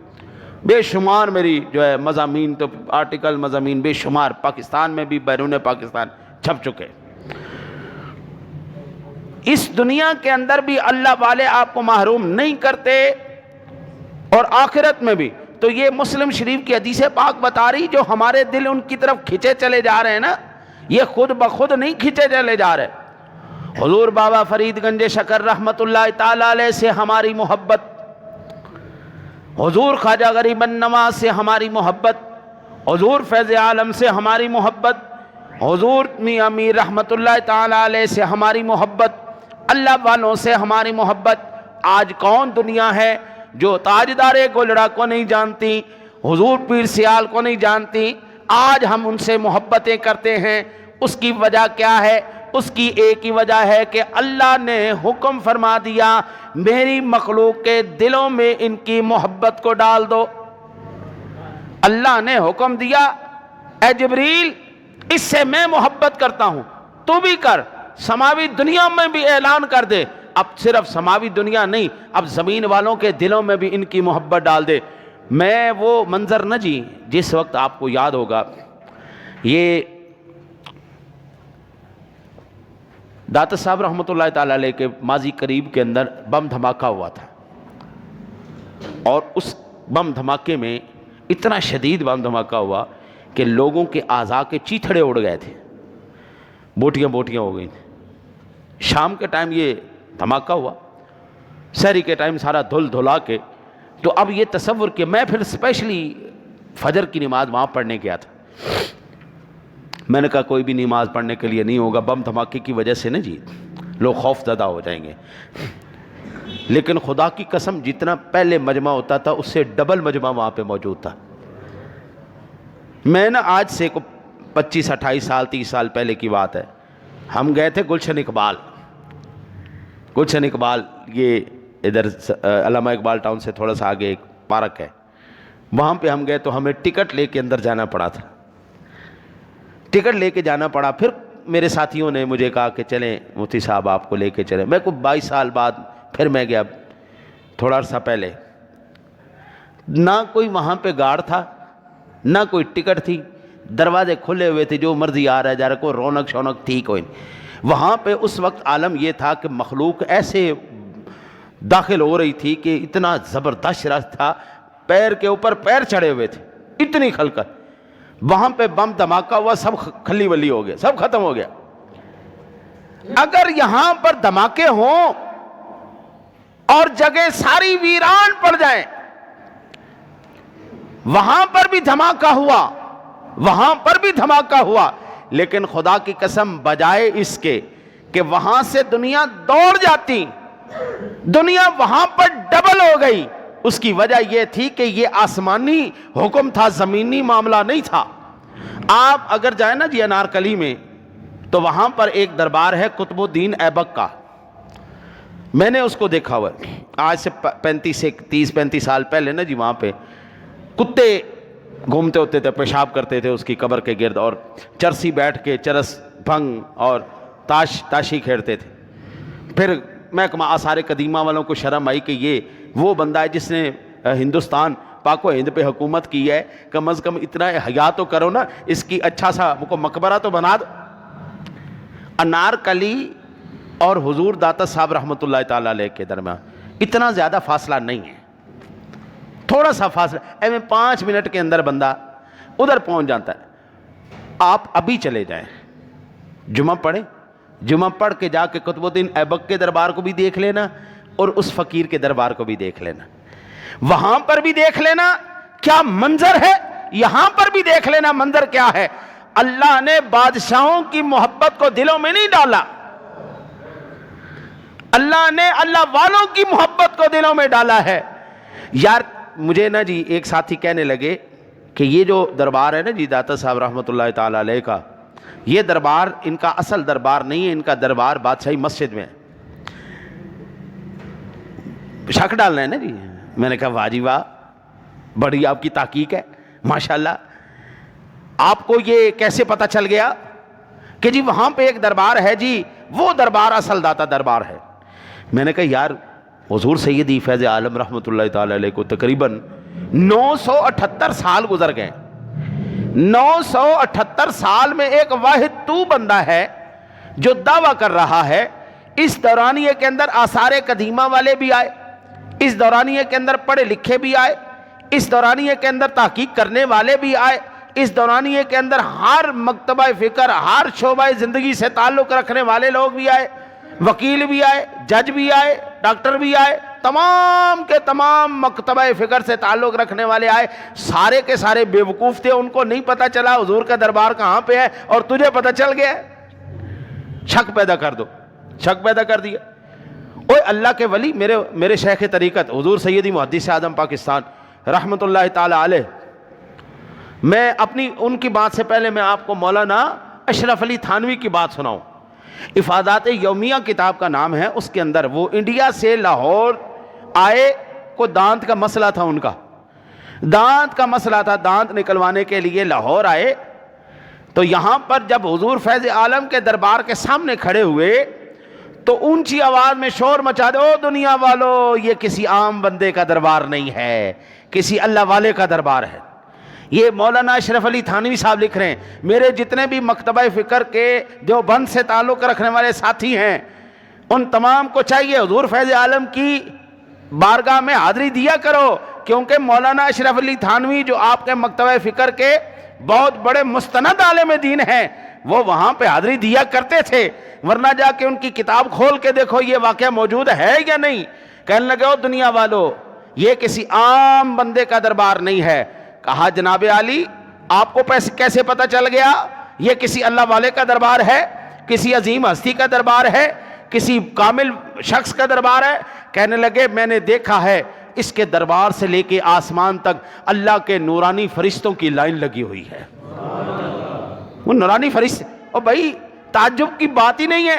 بے شمار میری جو ہے مضامین، تو آرٹیکل مضامین بے شمار پاکستان میں بھی بیرون پاکستان چھپ چکے. اس دنیا کے اندر بھی اللہ والے آپ کو محروم نہیں کرتے، اور آخرت میں بھی. تو یہ مسلم شریف کی حدیث پاک بتا رہی، جو ہمارے دل ان کی طرف کھینچے چلے جا رہے ہیں نا، یہ خود بخود نہیں کھینچے چلے جا رہے. حضور بابا فرید گنج شکر رحمت اللہ تعالی علیہ سے ہماری محبت، حضور خواجہ غریب النواز سے ہماری محبت، حضور فیض عالم سے ہماری محبت، حضور میاں میر رحمت اللہ تعالی علیہ سے ہماری محبت، اللہ والوں سے ہماری محبت. آج کون دنیا ہے جو تاجدار گولڑا کو نہیں جانتی، حضور پیر سیال کو نہیں جانتی؟ آج ہم ان سے محبتیں کرتے ہیں. اس کی وجہ کیا ہے؟ اس کی ایک ہی وجہ ہے کہ اللہ نے حکم فرما دیا، میری مخلوق کے دلوں میں ان کی محبت کو ڈال دو. اللہ نے حکم دیا، اے جبریل اس سے میں محبت کرتا ہوں، تو بھی کر، سماوی دنیا میں بھی اعلان کر دے. اب صرف سماوی دنیا نہیں، اب زمین والوں کے دلوں میں بھی ان کی محبت ڈال دے. میں وہ منظر نہ جی جس وقت آپ کو یاد ہوگا، یہ داتا صاحب رحمۃ اللہ تعالی علیہ کے ماضی قریب کے اندر بم دھماکہ ہوا تھا، اور اس بم دھماکے میں اتنا شدید بم دھماکہ ہوا کہ لوگوں کے اعضاء کے چیتھڑے اڑ گئے تھے، بوٹیاں بوٹیاں ہو گئی تھیں. شام کے ٹائم یہ دھماکہ ہوا، سحری کے ٹائم سارا دھل دھلا کے. تو اب یہ تصور کہ میں پھر اسپیشلی فجر کی نماز وہاں پڑھنے گیا تھا. میں نے کہا کوئی بھی نماز پڑھنے کے لیے نہیں ہوگا، بم دھماکے کی وجہ سے نا جی لوگ خوف زدہ ہو جائیں گے. لیکن خدا کی قسم جتنا پہلے مجمع ہوتا تھا اس سے ڈبل مجمع وہاں پہ موجود تھا. میں نا آج سے 25 28 سال 30 سال پہلے کی بات ہے، ہم گئے تھے گلشن اقبال. گلشن اقبال یہ ادھر علامہ اقبال ٹاؤن سے تھوڑا سا آگے ایک پارک ہے، وہاں پہ ہم گئے تو ہمیں ٹکٹ لے کے اندر جانا پڑا تھا. ٹکٹ لے کے جانا پڑا. پھر میرے ساتھیوں نے مجھے کہا کہ چلیں مفتی صاحب آپ کو لے کے چلیں. میں کو 22 سال بعد پھر میں گیا، تھوڑا عرصہ پہلے. نہ کوئی وہاں پہ گارڈ تھا، نہ کوئی ٹکٹ تھی، دروازے کھلے ہوئے تھے، جو مرضی آ رہا ہے جا رہا ہے، کوئی رونق شونق تھی کوئی نہیں. وہاں پہ اس وقت عالم یہ تھا کہ مخلوق ایسے داخل ہو رہی تھی کہ اتنا زبردست رش تھا، پیر کے اوپر پیر چڑھے ہوئے تھے، اتنی خلقت. وہاں پہ بم دھماکہ ہوا، سب کھلی ولی ہو گیا، سب ختم ہو گیا. اگر یہاں پر دھماکے ہوں اور جگہ ساری ویران پڑ جائیں، وہاں پر بھی دھماکہ ہوا، وہاں پر بھی دھماکہ ہوا، لیکن خدا کی قسم بجائے اس کے کہ وہاں سے دنیا دوڑ جاتی، دنیا وہاں پر ڈبل ہو گئی. اس کی وجہ یہ تھی کہ یہ آسمانی حکم تھا، زمینی معاملہ نہیں تھا. آپ اگر جائیں نا جی انارکلی میں، تو وہاں پر ایک دربار ہے قطب الدین ایبک کا. میں نے اس کو دیکھا ہوا ہے آج سے 35 سال پہلے نا جی. وہاں پہ کتے گھومتے ہوتے تھے، پیشاب کرتے تھے اس کی قبر کے گرد، اور چرسی بیٹھ کے چرس بھنگ اور تاشی کھیلتے تھے. پھر محکمہ آثار قدیمہ والوں کو شرم آئی کہ یہ وہ بندہ ہے جس نے ہندوستان پاک و ہند پہ حکومت کی ہے، کم از کم اتنا حیا تو کرو نا، اس کی اچھا سا کو مقبرہ تو بنا دو۔ انارکلی اور حضور داتا صاحب رحمۃ اللہ تعالیٰ علیہ کے درمیان اتنا زیادہ فاصلہ نہیں ہے، تھوڑا سا فاصلہ، ایویں 5 منٹ کے اندر بندہ ادھر پہنچ جاتا ہے۔ آپ ابھی چلے جائیں، جمعہ پڑھیں، جمعہ پڑھ کے جا کے قطب الدین ایبک کے دربار کو بھی دیکھ لینا اور اس فقیر کے دربار کو بھی دیکھ لینا، وہاں پر بھی دیکھ لینا کیا منظر ہے، یہاں پر بھی دیکھ لینا منظر کیا ہے۔ اللہ نے بادشاہوں کی محبت کو دلوں میں نہیں ڈالا، اللہ نے اللہ والوں کی محبت کو دلوں میں ڈالا ہے۔ یار مجھے نا جی ایک ساتھی کہنے لگے کہ یہ جو دربار ہے نا جی داتا صاحب رحمۃ اللہ تعالیٰ علیہ کا، یہ دربار ان کا اصل دربار نہیں ہے، ان کا دربار بادشاہی مسجد میں ہے۔ شک ڈالنا ہے نا جی۔ میں نے کہا واہ جی واہ، بڑی آپ کی تحقیق ہے ماشاءاللہ، آپ کو یہ کیسے پتہ چل گیا کہ جی وہاں پہ ایک دربار ہے جی، وہ دربار اصل داتا دربار ہے؟ میں نے کہا یار حضور سیدی فیض عالم رحمۃ اللہ تعالی علیہ کو تقریباً 978 سال گزر گئے، 978 سال میں ایک واحد تو بندہ ہے جو دعویٰ کر رہا ہے۔ اس دورانیے کے اندر آثار قدیمہ والے بھی آئے، اس دورانیے کے اندر پڑھے لکھے بھی آئے، اس دورانیے کے اندر تحقیق کرنے والے بھی آئے، اس دورانیے کے اندر ہر مکتبہ فکر، ہر شعبہ زندگی سے تعلق رکھنے والے لوگ بھی آئے، وکیل بھی آئے، جج بھی آئے، ڈاکٹر بھی آئے، تمام کے تمام مکتبہ فکر سے تعلق رکھنے والے آئے۔ سارے کے سارے بے وقوف تھے، ان کو نہیں پتہ چلا حضور کا دربار کہاں پہ ہے، اور تجھے پتہ چل گیا۔ شک پیدا کر دو، شک پیدا کر دیا۔ اوے اللہ کے ولی، میرے شیخ طریقت حضور سیدی محدث اعظم پاکستان رحمۃ اللہ تعالی علیہ، میں اپنی ان کی بات سے پہلے میں آپ کو مولانا اشرف علی تھانوی کی بات سناؤں۔ افادات یومیہ کتاب کا نام ہے، اس کے اندر وہ انڈیا سے لاہور آئے، کو دانت کا مسئلہ تھا، ان کا دانت کا مسئلہ تھا، دانت نکلوانے کے لیے لاہور آئے۔ تو یہاں پر جب حضور فیض عالم کے دربار کے سامنے کھڑے ہوئے تو اونچی آواز میں شور مچا دے، او دنیا والو، یہ کسی عام بندے کا دربار نہیں ہے، کسی اللہ والے کا دربار ہے۔ یہ مولانا اشرف علی تھانوی صاحب لکھ رہے ہیں، میرے جتنے بھی مکتبہ فکر کے دیوبند سے تعلق رکھنے والے ساتھی ہیں، ان تمام کو چاہیے حضور فیض عالم کی بارگاہ میں حاضری دیا کرو، کیونکہ مولانا اشرف علی تھانوی جو آپ کے مکتبہ فکر کے بہت بڑے مستند عالم دین ہیں، وہ وہاں پہ حاضری دیا کرتے تھے، ورنہ جا کے ان کی کتاب کھول کے دیکھو یہ واقعہ موجود ہے یا نہیں۔ کہنے لگے او دنیا والو، یہ کسی عام بندے کا دربار نہیں ہے۔ کہا جناب علی آپ کو کیسے پتہ چل گیا یہ کسی اللہ والے کا دربار ہے، کسی عظیم ہستی کا دربار ہے، کسی کامل شخص کا دربار ہے؟ کہنے لگے میں نے دیکھا ہے اس کے دربار سے لے کے آسمان تک اللہ کے نورانی فرشتوں کی لائن لگی ہوئی ہے۔ وہ نورانی فرشتے، اور بھائی تعجب کی بات ہی نہیں ہے،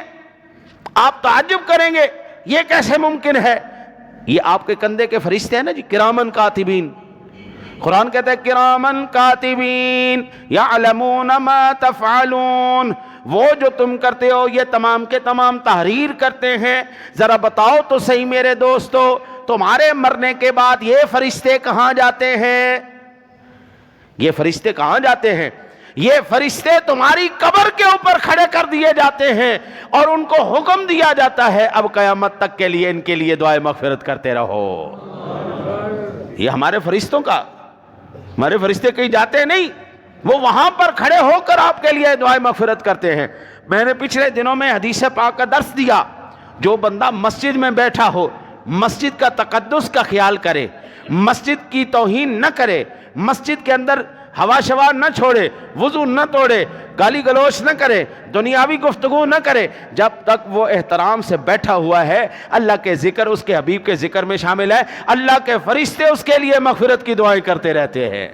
آپ تعجب کریں گے یہ کیسے ممکن ہے۔ یہ آپ کے کندھے کے فرشتے ہیں نا جی، کرامن کاتبین، قرآن کہتا ہے کرامن کاتبین یعلمون ما تفعلون، وہ جو تم کرتے ہو یہ تمام کے تمام تحریر کرتے ہیں۔ ذرا بتاؤ تو صحیح میرے دوستو، تمہارے مرنے کے بعد یہ فرشتے کہاں جاتے ہیں؟ یہ فرشتے کہاں جاتے ہیں؟ یہ فرشتے تمہاری قبر کے اوپر کھڑے کر دیے جاتے ہیں اور ان کو حکم دیا جاتا ہے اب قیامت تک کے لیے ان کے لیے دعائے مغفرت کرتے رہو۔ یہ ہمارے فرشتوں کا، ہمارے فرشتے کہیں جاتے نہیں، وہ وہاں پر کھڑے ہو کر آپ کے لیے دعائے مغفرت کرتے ہیں۔ میں نے پچھلے دنوں میں حدیث پاک کا درس دیا، جو بندہ مسجد میں بیٹھا ہو مسجد کا تقدس کا خیال کرے، مسجد کی توہین نہ کرے، مسجد کے اندر ہوا شوا نہ چھوڑے، وضو نہ توڑے، گالی گلوچ نہ کرے، دنیاوی گفتگو نہ کرے، جب تک وہ احترام سے بیٹھا ہوا ہے، اللہ کے ذکر، اس کے حبیب کے ذکر میں شامل ہے، اللہ کے فرشتے اس کے لیے مغفرت کی دعائیں کرتے رہتے ہیں۔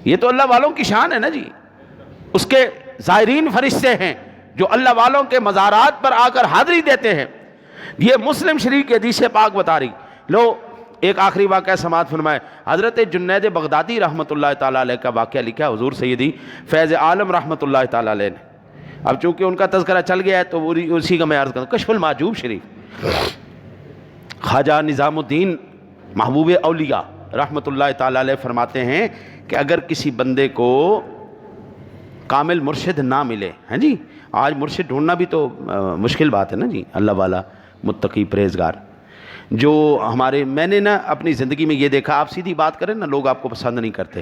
یہ تو اللہ والوں کی شان ہے نا جی، اس کے زائرین فرشتے ہیں جو اللہ والوں کے مزارات پر آ کر حاضری دیتے ہیں۔ یہ مسلم شریف کی حدیث پاک بتا رہی۔ لو ایک آخری واقعہ سماعت فرمائے، حضرت جنید بغدادی رحمۃ اللہ تعالیٰ علیہ کا واقعہ لکھا ہے حضور سیدی فیض عالم رحمۃ اللہ تعالیٰ علیہ نے۔ اب چونکہ ان کا تذکرہ چل گیا ہے تو اسی کا میں عرض کرتا ہوں۔ کشف المحجوب شریف، خواجہ نظام الدین محبوب اولیاء رحمۃ اللہ تعالی علیہ فرماتے ہیں کہ اگر کسی بندے کو کامل مرشد نہ ملے، ہاں جی، آج مرشد ڈھونڈنا بھی تو مشکل بات ہے نا جی، اللہ والا متقی پرہیزگار جو ہمارے، میں نے نا اپنی زندگی میں یہ دیکھا، آپ سیدھی بات کریں نا لوگ آپ کو پسند نہیں کرتے.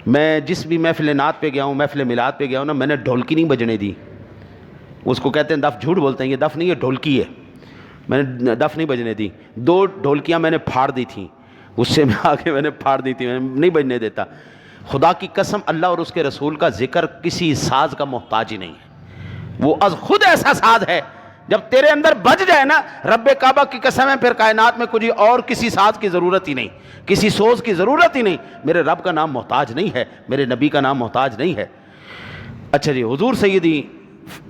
میں جس بھی محفل نعت پہ گیا ہوں، محفل میلاد پہ گیا ہوں نا، میں نے ڈھولکی نہیں بجنے دی. اس کو کہتے ہیں دف، جھوٹ بولتے ہیں، یہ دف نہیں ہے، ڈھولکی ہے. میں نے دف نہیں بجنے دی. 2 ڈھولکیاں میں نے پھاڑ دی تھیں، غصے میں آ کے میں نے پھاڑ دی تھی، میں نہیں بجنے دیتا. خدا کی قسم، اللہ اور اس کے رسول کا ذکر کسی ساز کا محتاج ہی نہیں ہے. وہ از خود ایسا ساز ہے، جب تیرے اندر بج جائے نا، رب کعبہ کی قسم ہے، پھر کائنات میں کچھ اور کسی ساز کی ضرورت ہی نہیں، کسی سوز کی ضرورت ہی نہیں. میرے رب کا نام محتاج نہیں ہے، میرے نبی کا نام محتاج نہیں ہے. اچھا جی، حضور سیدی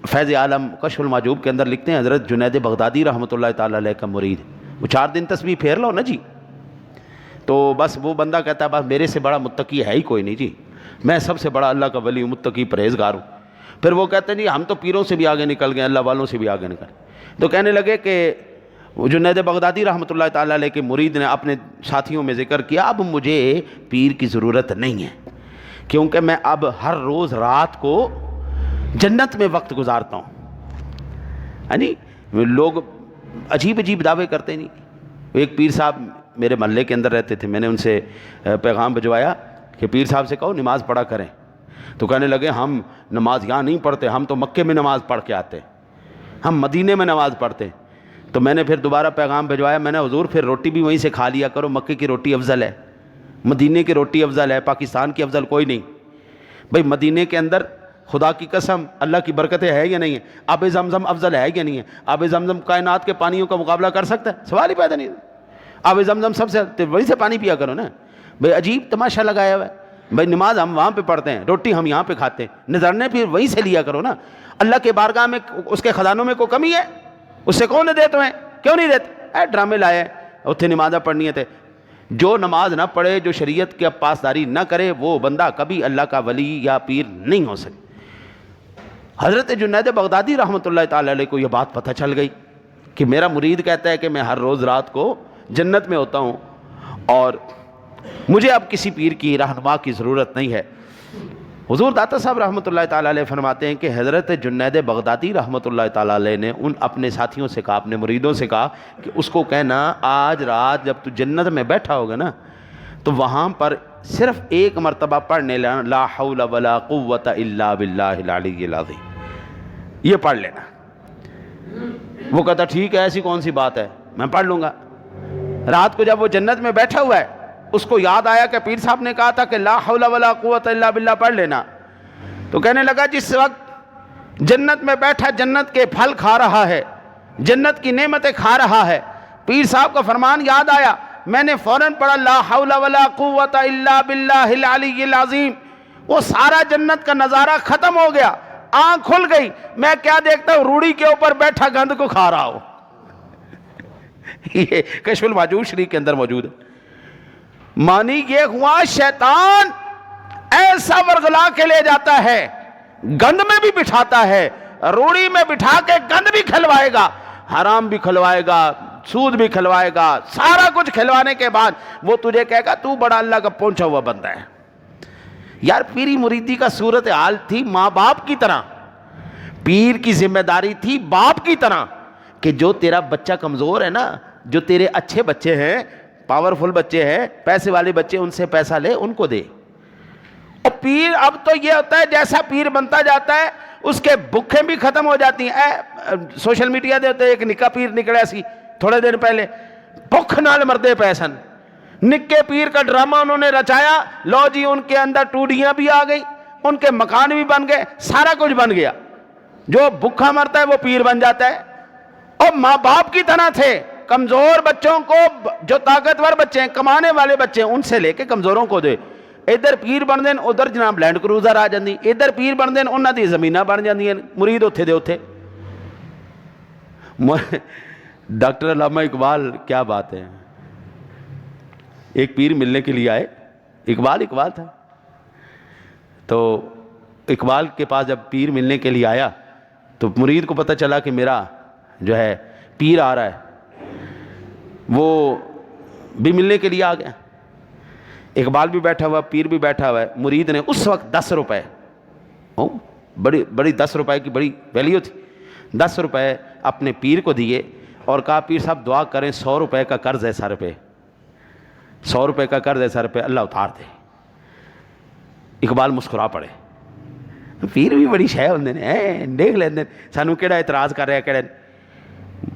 فیض عالم کشف المحجوب کے اندر لکھتے ہیں، حضرت جنید بغدادی رحمۃ اللہ تعالی علیہ کا مرید، وہ 4 دن تسبیح پھیر لو نا جی، تو بس وہ بندہ کہتا ہے بس میرے سے بڑا متقی ہے ہی کوئی نہیں جی، میں سب سے بڑا اللہ کا ولی ہوں، متقی پرہیزگار ہوں. پھر وہ کہتے ہیں جی ہم تو پیروں سے بھی آگے نکل گئے، اللہ والوں سے بھی آگے نکل گئے. تو کہنے لگے کہ جنید بغدادی رحمۃ اللہ تعالیٰ علیہ کے مرید نے اپنے ساتھیوں میں ذکر کیا، اب مجھے پیر کی ضرورت نہیں ہے، کیونکہ میں اب ہر روز رات کو جنت میں وقت گزارتا ہوں. ہاں جی، لوگ عجیب عجیب دعوے کرتے نہیں. ایک پیر صاحب میرے محلے کے اندر رہتے تھے، میں نے ان سے پیغام بھجوایا کہ پیر صاحب سے کہو نماز پڑھا کریں. تو کہنے لگے ہم نماز یہاں نہیں پڑھتے، ہم تو مکے میں نماز پڑھ کے آتے، ہم مدینے میں نماز پڑھتے. تو میں نے پھر دوبارہ پیغام بھجوایا، میں نے حضور پھر روٹی بھی وہیں سے کھا لیا کرو، مکے کی روٹی افضل ہے، مدینے کی روٹی افضل ہے، پاکستان کی افضل کوئی نہیں. بھئی مدینے کے اندر خدا کی قسم اللہ کی برکتیں ہے یا نہیں ہے؟ آب زمزم افضل ہے یا نہیں ہے؟ آب زمزم کائنات کے پانیوں کا مقابلہ کر سکتا ہے؟ سوال ہی پیدا نہیں. آب زمزم سب سے، وہیں سے پانی پیا کرو نا. بھئی عجیب تماشا لگایا ہوا ہے. بھئی نماز ہم وہاں پہ پڑھتے ہیں، روٹی ہم یہاں پہ کھاتے ہیں، نظرنے پھر وہیں سے لیا کرو نا. اللہ کے بارگاہ میں اس کے خزانوں میں کوئی کمی ہے؟ اس سے کون دے تمہیں؟ کیوں نہیں دیتے؟ ڈرامے لائے اتنے نمازیں پڑھنی ہے. جو نماز نہ پڑھے، جو شریعت کی پاسداری نہ کرے، وہ بندہ کبھی اللہ کا ولی یا پیر نہیں ہو سکے. حضرت جنید بغدادی رحمۃ اللہ تعالی علیہ کو یہ بات پتہ چل گئی کہ میرا مرید کہتا ہے کہ میں ہر روز رات کو جنت میں ہوتا ہوں اور مجھے اب کسی پیر کی رہنما کی ضرورت نہیں ہے. حضور داتا صاحب رحمۃ اللہ تعالی علیہ فرماتے ہیں کہ حضرت جنید بغدادی رحمۃ اللہ تعالی علیہ نے ان اپنے ساتھیوں سے کہا، اپنے مریدوں سے کہا کہ اس کو کہنا آج رات جب تو جنت میں بیٹھا ہوگا نا، تو وہاں پر صرف 1 مرتبہ پڑھنے لینا لا حول ولا قوت الا باللہ العلی العظیم، یہ پڑھ لینا. وہ کہتا ٹھیک ہے، ایسی کون سی بات ہے، میں پڑھ لوں گا. رات کو جب وہ جنت میں بیٹھا ہوا ہے، اس کو یاد آیا کہ پیر صاحب نے کہا تھا کہ لا حول ولا قوت الا باللہ پڑھ لینا. تو کہنے لگا جس وقت جنت میں بیٹھا جنت کے پھل کھا رہا ہے، جنت کی نعمتیں کھا رہا ہے، پیر صاحب کا فرمان یاد آیا، میں نے فوراً پڑھا لا حول ولا قوت الا باللہ العلی العظیم. وہ سارا جنت کا نظارہ ختم ہو گیا، آنکھ کھل گئی. میں کیا دیکھتا ہوں؟ روڑی کے اوپر بیٹھا گند کو کھا رہا ہوں. یہ کشف المحجوب شریف کے اندر موجود ہے. مانی یہ ہوا شیطان ایسا ورغلا کے لے جاتا ہے، گند میں بھی بٹھاتا ہے، روڑی میں بٹھا کے گند بھی کھلوائے گا، حرام بھی کھلوائے گا، سود بھی کھلوائے گا، سارا کچھ کھلوانے کے بعد وہ تجھے کہے گا تو بڑا اللہ کا پہنچا ہوا بندہ ہے. یار پیری مریدی کا صورت حال تھی ماں باپ کی طرح، پیر کی ذمہ داری تھی باپ کی طرح کہ جو تیرا بچہ کمزور ہے نا، جو تیرے اچھے بچے ہیں، پاورفل بچے ہیں، پیسے والے بچے، ان سے پیسہ لے، ان کو دے. اور پیر اب تو یہ ہوتا ہے جیسا پیر بنتا جاتا ہے اس کے بھوکیں بھی ختم ہو جاتی ہیں. سوشل میڈیا دے ہوتے ایک نکا پیر نکلے سی تھوڑے دن پہلے، بھوک نال مردے پیسن، نکے پیر کا ڈرامہ انہوں نے رچایا. لو جی ان کے اندر ٹوڈیاں بھی آ گئی، ان کے مکان بھی بن گئے، سارا کچھ بن گیا. جو بھوکا مرتا ہے وہ پیر بن جاتا ہے. اور ماں باپ کی طرح تھے، کمزور بچوں کو، جو طاقتور بچے ہیں، کمانے والے بچے ہیں، ان سے لے کے کمزوروں کو دے. ادھر پیر بن دین، ادھر جناب لینڈ کروزر آ جاندی، ادھر پیر بن دین، انہاں دی زمیناں بن جاندیاں، مرید اوتھے دے اوتھے. ڈاکٹر علامہ اقبال، کیا بات ہے، ایک پیر ملنے کے لیے آئے. اقبال تھا. تو اقبال کے پاس جب پیر ملنے کے لیے آیا تو مرید کو پتہ چلا کہ میرا جو ہے پیر آ رہا ہے. وہ بھی ملنے کے لیے آ گیا. اقبال بھی بیٹھا ہوا, پیر بھی بیٹھا ہوا ہے. مرید نے اس وقت 10 روپے, بڑی 10 روپے کی بڑی ویلیو تھی, 10 روپے اپنے پیر کو دیے اور کہا پیر صاحب دعا کریں 100 روپے کا قرض ہے سر پہ, 100 روپے کا قرض ہے سر پہ, اللہ اتار دے. اقبال مسکرا پڑے. پیر بھی بڑی شے ہوندے نے, دیکھ لیندے سانو کیڑا اعتراض کر رہا ہے کیڑا.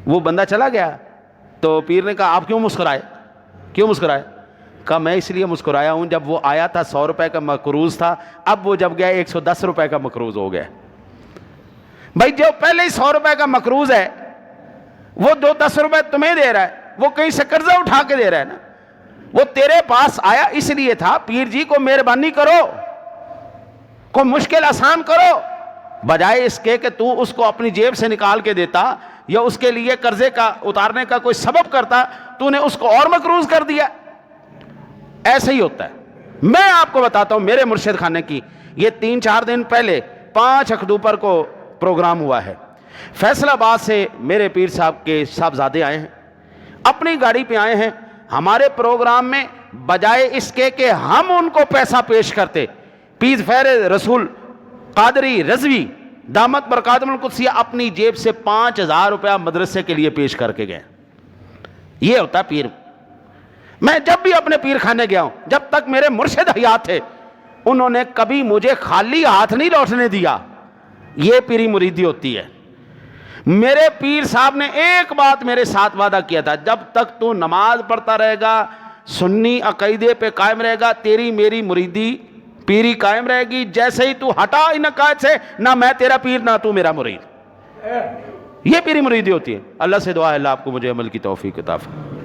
وہ بندہ چلا گیا تو پیر نے کہا آپ کیوں مسکرائے, کیوں مسکرائے؟ کہا میں اس لیے مسکرایا ہوں جب وہ آیا تھا 100 روپے کا مقروض تھا, اب وہ جب گیا 110 روپے کا مقروض ہو گیا. بھائی جو پہلے ہی 100 روپے کا مقروض ہے وہ 10 روپے تمہیں دے رہا ہے, وہ کہیں سے قرضہ اٹھا کے دے رہا ہے نا. وہ تیرے پاس آیا اس لیے تھا پیر جی کو مہربانی کرو, کو مشکل آسان کرو, بجائے اس کے کہ تو اس کو اپنی جیب سے نکال کے دیتا یا اس کے لیے قرضے کا اتارنے کا کوئی سبب کرتا, تو نے اس کو اور مقروض کر دیا. ایسے ہی ہوتا ہے. میں آپ کو بتاتا ہوں میرے مرشد خانے کی, یہ 3-4 دن پہلے 5 اکتوبر کو پروگرام ہوا ہے. فیصل آباد سے میرے پیر صاحب کے صاحبزادے آئے ہیں, اپنی گاڑی پہ آئے ہیں. ہمارے پروگرام میں بجائے اس کے کہ ہم ان کو پیسہ پیش کرتے, پیر فیر رسول قادری رضوی دامت برکاتہم القدسیہ اپنی جیب سے 5000 روپیہ مدرسے کے لیے پیش کر کے گئے. یہ ہوتا پیر. میں جب بھی اپنے پیر خانے گیا ہوں, جب تک میرے مرشد حیات تھے, انہوں نے کبھی مجھے خالی ہاتھ نہیں لوٹنے دیا. یہ پیری مریدی ہوتی ہے. میرے پیر صاحب نے ایک بات میرے ساتھ وعدہ کیا تھا, جب تک تو نماز پڑھتا رہے گا, سنی عقیدے پہ قائم رہے گا, تیری میری مریدی پیری قائم رہے گی. جیسے ہی تو ہٹا ان عقائد سے, نہ میں تیرا پیر نہ تو میرا مرید. یہ پیری مریدی ہوتی ہے. اللہ سے دعا ہے اللہ آپ کو مجھے عمل کی توفیق عطا فرمائے.